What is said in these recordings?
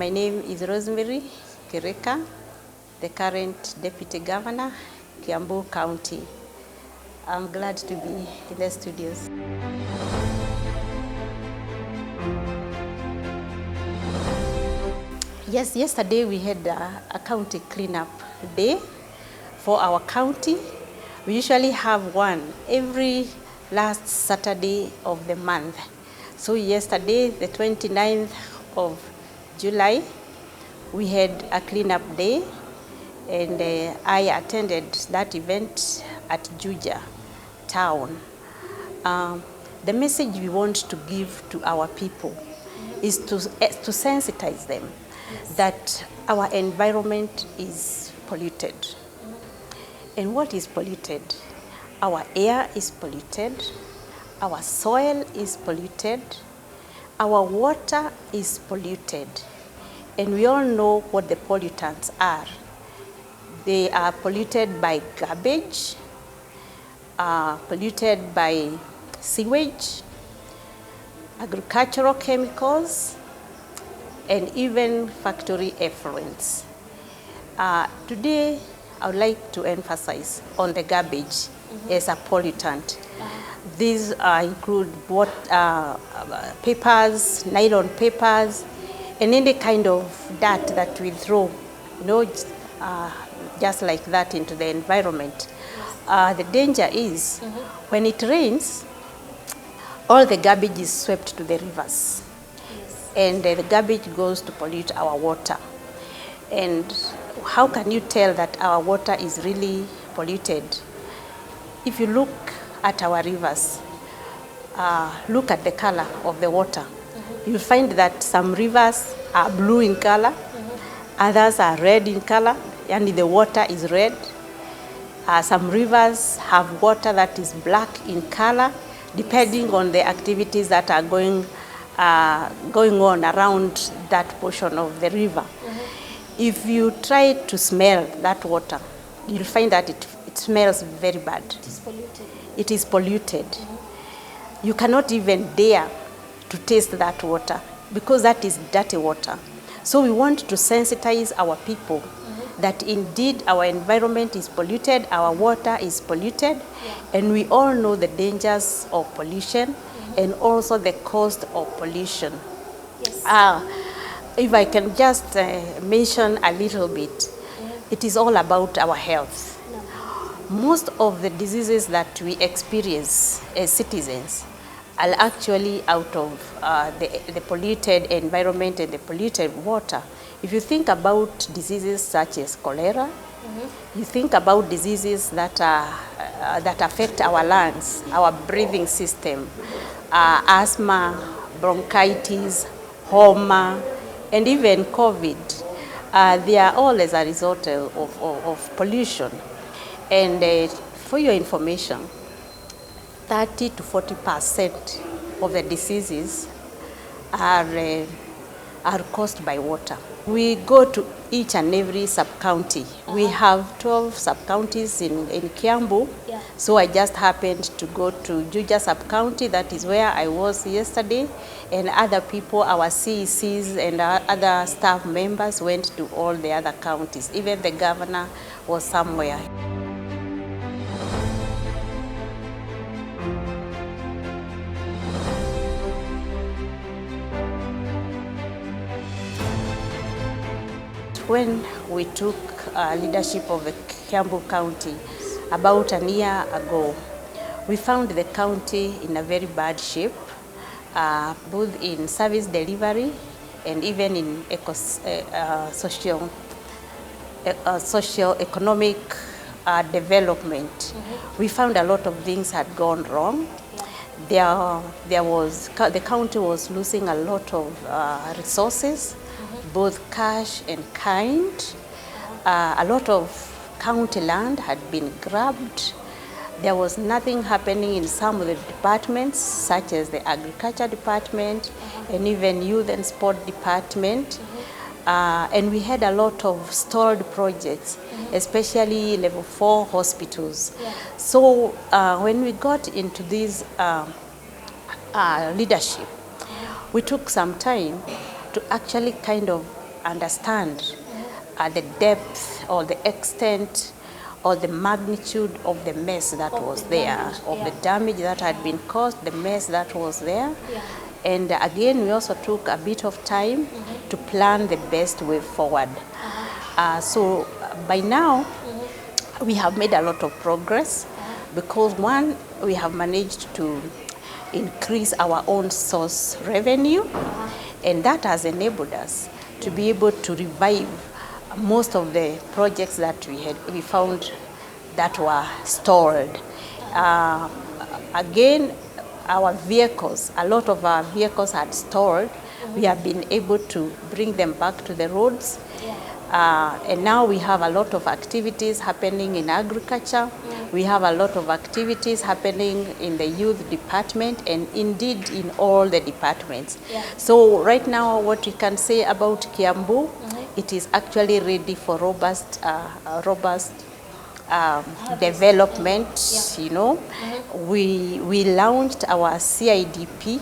My name is Rosemary Kirika, the current Deputy Governor, Kiambu County. I'm glad to be in the studios. Yes, yesterday we had a county cleanup day for our county. We usually have one every last Saturday of the month. So yesterday, the 29th of July, we had a cleanup day, and I attended that event at Juja town. The message we want to give to our people is to sensitize them that our environment is polluted. And what is polluted? Our air is polluted, our soil is polluted, our water is polluted. And we all know what the pollutants are. They are polluted by garbage, polluted by sewage, agricultural chemicals, and even factory effluents. Today, I would like to emphasize on the garbage as a pollutant. These include papers, nylon papers, and any kind of dirt that we throw, just like that into the environment. The danger is when it rains, all the garbage is swept to the rivers. And the garbage goes to pollute our water. And how can you tell that our water is really polluted? If you look at our rivers, look at the color of the water. You'll find that some rivers are blue in color, others are red in color, and the water is red. Some rivers have water that is black in color, depending on the activities that are going on around that portion of the river. If you try to smell that water, you'll find that it smells very bad. It is polluted. It is polluted. You cannot even dare to taste that water because that is dirty water. So we want to sensitize our people that indeed our environment is polluted, our water is polluted, and we all know the dangers of pollution and also the cost of pollution. Yes. If I can just mention a little bit, it is all about our health. Most of the diseases that we experience as citizens are actually out of the polluted environment and the polluted water. If you think about diseases such as cholera, you think about diseases that affect our lungs, our breathing system, asthma, bronchitis, homa, and even COVID. They are all as a result of pollution. And for your information, 30 to 40% of the diseases are caused by water. We go to each and every sub-county. We have 12 sub-counties in Kiambu. So I just happened to go to Juja sub-county. That is where I was yesterday. And other people, our CECs and our other staff members went to all the other counties. Even the governor was somewhere. When we took leadership of the Kiambu County about a year ago, we found the county in a very bad shape, both in service delivery and even in socio-economic development. We found a lot of things had gone wrong. The county was losing a lot of resources, both cash and kind. A lot of county land had been grabbed. There was nothing happening in some of the departments, such as the agriculture department and even youth and sport department. And we had a lot of stalled projects, especially level 4 hospitals. So when we got into this leadership, we took some time to actually kind of understand the depth or the extent or the magnitude of the mess that was there, of the damage that had been caused, the mess that was there. And again, we also took a bit of time to plan the best way forward. So by now, we have made a lot of progress because one, we have managed to increase our own source revenue, and that has enabled us to be able to revive most of the projects that we found that were stalled. Again, our vehicles, a lot of our vehicles had stalled. We have been able to bring them back to the roads. And now we have a lot of activities happening in agriculture. We have a lot of activities happening in the youth department and indeed in all the departments. So right now what we can say about Kiambu, it is actually ready for robust development. You know, we launched our CIDP,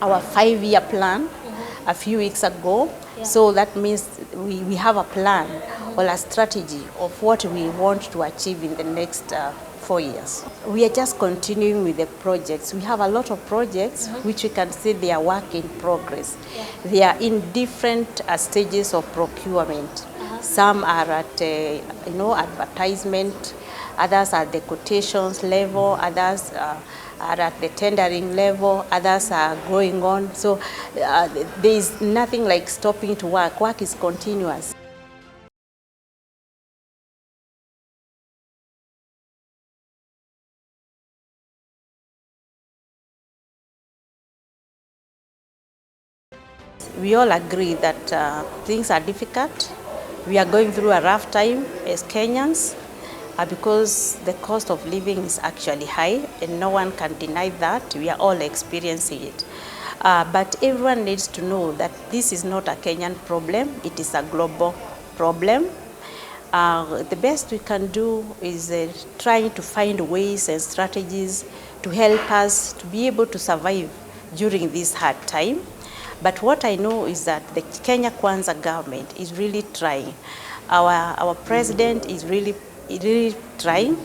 our 5-year plan, a few weeks ago. So that means we have a plan or a strategy of what we want to achieve in the next 4 years. We are just continuing with the projects. We have a lot of projects which we can say they are work in progress. They are in different stages of procurement. Some are at advertisement, others at the quotations level, others are at the tendering level, others are going on. So there is nothing like stopping to work. Work is continuous. We all agree that things are difficult. We are going through a rough time as Kenyans because the cost of living is actually high and no one can deny that. We are all experiencing it. But everyone needs to know that this is not a Kenyan problem, it is a global problem. The best we can do is trying to find ways and strategies to help us to be able to survive during this hard time. But what I know is that the Kenya Kwanza government is really trying. Our president is really trying.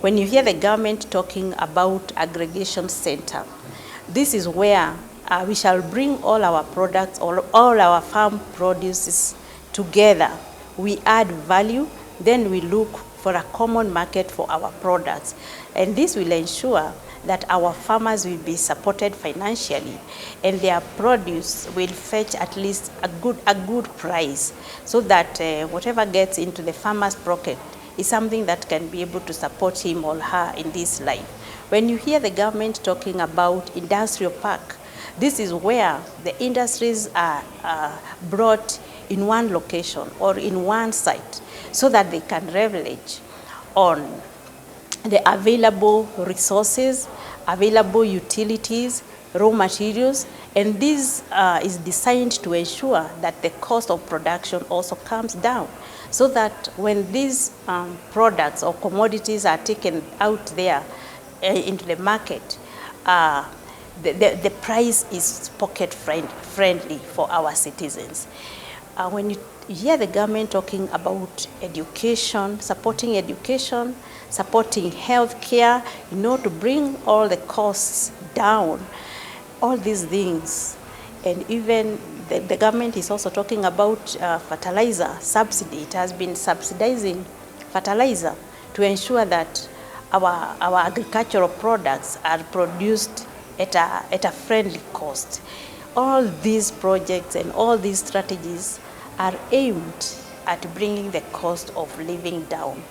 When you hear the government talking about aggregation center, this is where we shall bring all our products, all our farm produces together. We add value, then we look for a common market for our products. And this will ensure that our farmers will be supported financially and their produce will fetch at least a good price, so that whatever gets into the farmer's pocket is something that can be able to support him or her in this life. When you hear the government talking about industrial park, this is where the industries are brought in one location or in one site so that they can leverage on the available resources, available utilities, raw materials, and this is designed to ensure that the cost of production also comes down, so that when these products or commodities are taken out there into the market, the price is pocket friendly for our citizens. When you hear the government talking about education, supporting health care, to bring all the costs down, all these things. And even the government is also talking about fertilizer subsidy. It has been subsidizing fertilizer to ensure that our agricultural products are produced at a friendly cost. All these projects and all these strategies are aimed at bringing the cost of living down.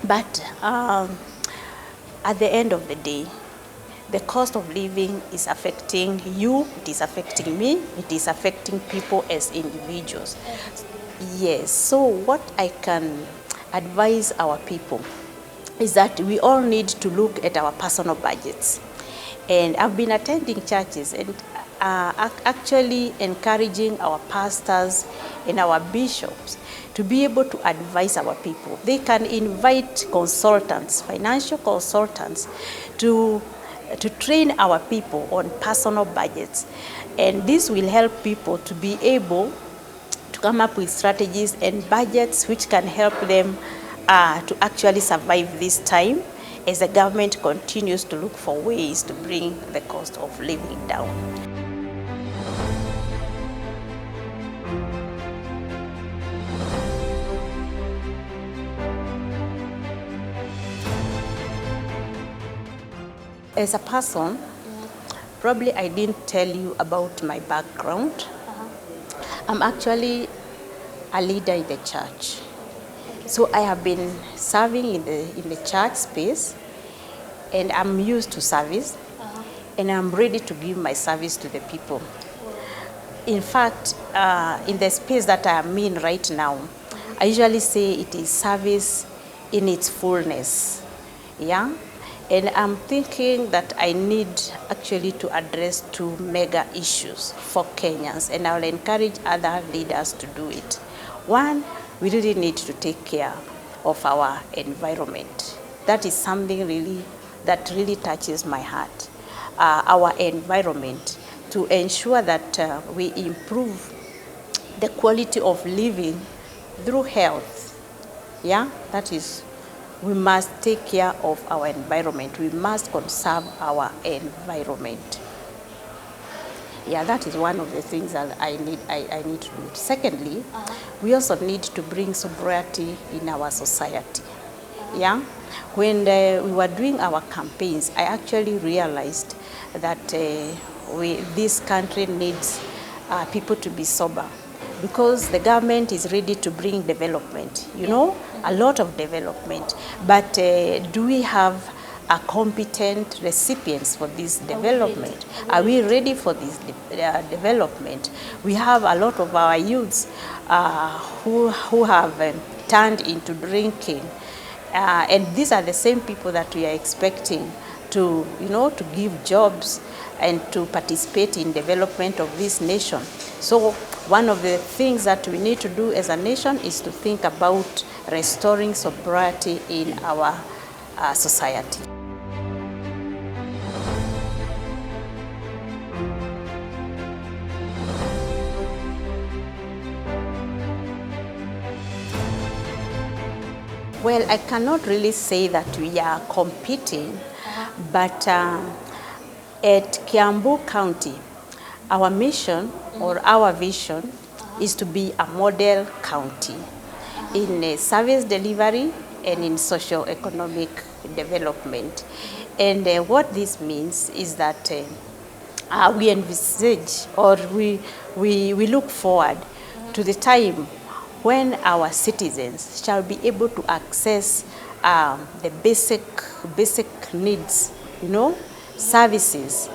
But at the end of the day, the cost of living is affecting you, it is affecting me, it is affecting people as individuals. Yes, so what I can advise our people is that we all need to look at our personal budgets. And I've been attending churches and actually encouraging our pastors and our bishops to be able to advise our people. They can invite consultants, financial consultants, to train our people on personal budgets. And this will help people to be able to come up with strategies and budgets which can help them to actually survive this time as the government continues to look for ways to bring the cost of living down. As a person, probably I didn't tell you about my background. I'm actually a leader in the church. So I have been serving in the church space, and I'm used to service, and I'm ready to give my service to the people. In fact, in the space that I am in right now, I usually say it is service in its fullness. Yeah? And I'm thinking that I need actually to address two mega issues for Kenyans, and I will encourage other leaders to do it. One, we really need to take care of our environment. That is something that really touches my heart. Our environment, to ensure that we improve the quality of living through health. Yeah, that is. We must take care of our environment. We must conserve our environment. Yeah, that is one of the things that I need to do. Secondly, we also need to bring sobriety in our society. Yeah, when we were doing our campaigns, I actually realized that this country needs people to be sober, because the government is ready to bring development, a lot of development. But do we have a competent recipients for this development? Are we ready for this development? We have a lot of our youths who have turned into drinking. And these are the same people that we are expecting to give jobs and to participate in development of this nation. So one of the things that we need to do as a nation is to think about restoring sobriety in our society. Well, I cannot really say that we are competing, but at Kiambu County, our mission or our vision is to be a model county in service delivery and in socio-economic development. And what this means is that we envisage, or we look forward to the time when our citizens shall be able to access the basic needs, services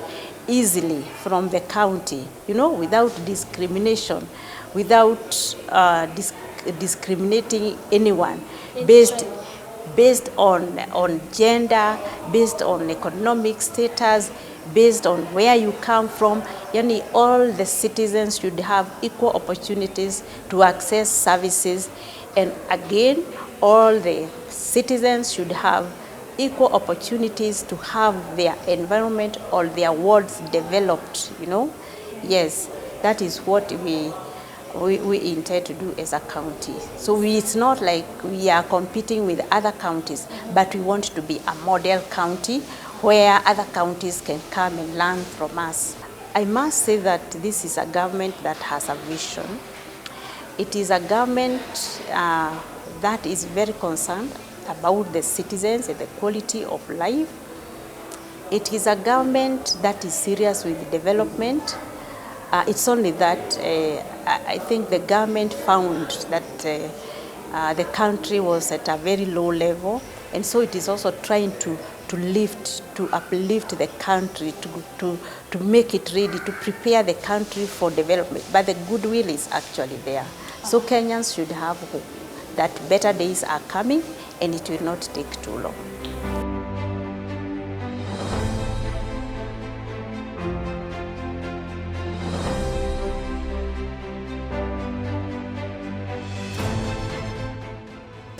easily from the county, without discrimination, without discriminating anyone based on gender, based on economic status, based on where you come from. All the citizens should have equal opportunities to access services, and again, all the citizens should have equal opportunities to have their environment or their wards developed. Yes, that is what we intend to do as a county. So it's not like we are competing with other counties, but we want to be a model county where other counties can come and learn from us. I must say that this is a government that has a vision. It is a government that is very concerned about the citizens and the quality of life. It is a government that is serious with development. It's only that I think the government found that the country was at a very low level, and so it is also trying to uplift the country, to make it ready, to prepare the country for development. But the goodwill is actually there. So Kenyans should have hope that better days are coming, and it will not take too long.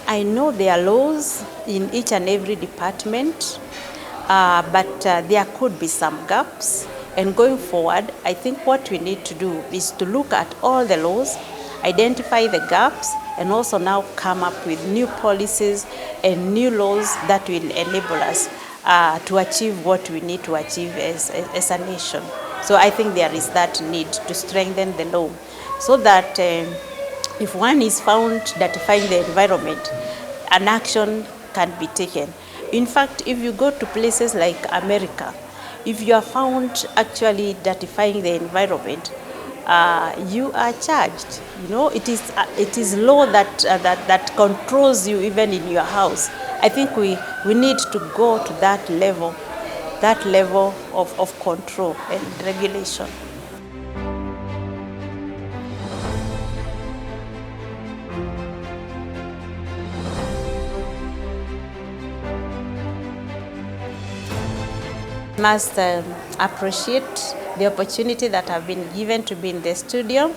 I know there are laws in each and every department, but there could be some gaps. And going forward, I think what we need to do is to look at all the laws identify the gaps, and also now come up with new policies and new laws that will enable us to achieve what we need to achieve as a nation. So I think there is that need to strengthen the law so that if one is found dirtifying the environment, an action can be taken. In fact, if you go to places like America, if you are found actually dirtifying the environment, you are charged. You know, it is law that controls you even in your house. I think we need to go to that level of control and regulation. Must appreciate the opportunity that have been given to be in the studio,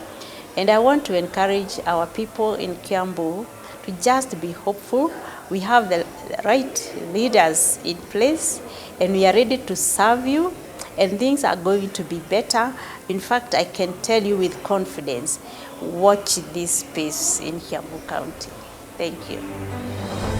and I want to encourage our people in Kiambu to just be hopeful. We have the right leaders in place and we are ready to serve you, and things are going to be better. In fact, I can tell you with confidence, watch this space in Kiambu County. Thank you.